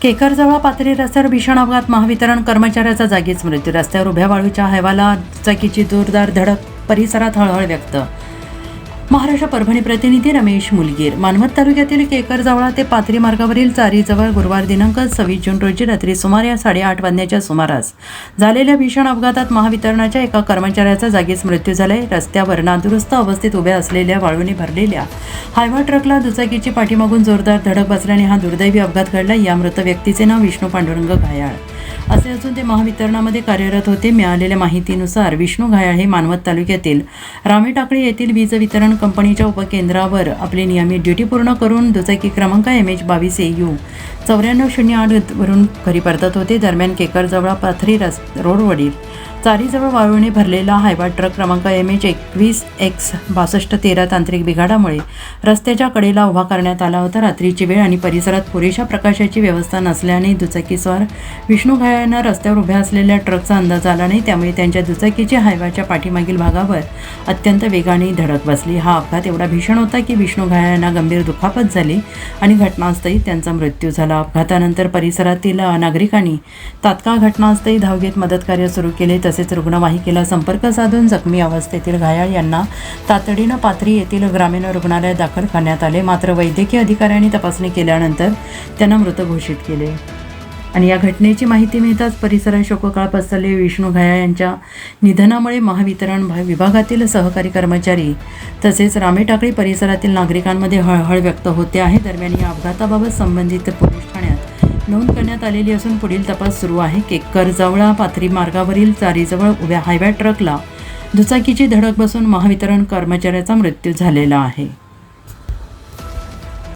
केकरजवळ पाथरी रस्त्यावर भीषण अपघात, महावितरण कर्मचाऱ्याचा जागीच मृत्यू. रस्त्यावर उभ्या वाळूच्या हैवाला दुचाकीची जोरदार धडक, परिसरात हळहळ व्यक्त. महाराष्ट्र परभणी प्रतिनिधी रमेश मुलगीर. मानवत तालुक्यातील केकरजवळ ते पाथरी मार्गावरील चारीजवळ गुरुवार दिनांक 26 जून रोजी रात्री सुमारे 8:30 वाजण्याच्या सुमारास झालेल्या भीषण अपघातात महावितरणाच्या एका कर्मचाऱ्याचा जागीच मृत्यू झालाय. रस्त्यावर नादुरुस्त अवस्थेत उभ्या असलेल्या वाळूने भरलेल्या हायवा ट्रकला दुचाकीची पाठीमागून जोरदार धडक बसल्याने हा दुर्दैवी अपघात घडला. या मृत व्यक्तीचे नाव विष्णू पांडुरंग घायाळ असे असून ते महावितरणामध्ये कार्यरत होते. मिळालेल्या माहितीनुसार विष्णू घायाळ हे मानवत तालुक्यातील रामेटाकळी येथील वीज वितरण कंपनीच्या उपकेंद्रावर आपली नियमित ड्युटी पूर्ण करून दुचाकी क्रमांक MH22AU 9408 वरून घरी परतत होते. दरम्यान केकरजवळ पाथरी रोडवरील चारीजवळ वाळूने भरलेला हायवा ट्रक क्रमांक MH21X 6213 तांत्रिक बिघाडामुळे रस्त्याच्या कडेला उभा करण्यात आला होता. रात्रीची वेळ आणि परिसरात पुरेशा प्रकाशाची व्यवस्था नसल्याने दुचाकीस्वार विष्णू घायाळांना रस्त्यावर उभ्या असलेल्या ट्रकचा अंदाज आला नाही. त्यामुळे त्यांच्या दुचाकीची हायवाच्या पाठीमागील भागावर अत्यंत वेगाने धडक बसली. हा अपघात एवढा भीषण होता की विष्णू घायाळांना गंभीर दुखापत झाली आणि घटनास्थळी त्यांचा मृत्यू झाला. अपघातानंतर परिसरातील नागरिकांनी तात्काळ घटनास्थळी धाव घेत मदतकार्य सुरू केले. तसेच रुग्णवाहिकेला संपर्क साधून जखमी अवस्थेतील घायाळ यांना तातडीनं पाथरी येथील ग्रामीण रुग्णालयात दाखल करण्यात आले. मात्र वैद्यकीय अधिकाऱ्यांनी तपासणी केल्यानंतर त्यांना मृत घोषित केले. आणि या घटनेची माहिती मिळताच परिसरात शोककळा पसरली. विष्णू घायाळ यांच्या निधनामुळे महावितरण विभागातील सहकारी कर्मचारी तसेच रामेटाकळी परिसरातील नागरिकांमध्ये हळहळ व्यक्त होते आहे. दरम्यान या अपघाताबाबत संबंधित पोलीस ठाण्यात नोंद करण्यात आलेली असून पुढील तपास सुरू आहे. केकरजवळ पाथरी मार्गावरील चारीजवळ उभ्या हायवा ट्रकला दुचाकीची धडक बसून महावितरण कर्मचाऱ्याचा मृत्यू झालेला आहे.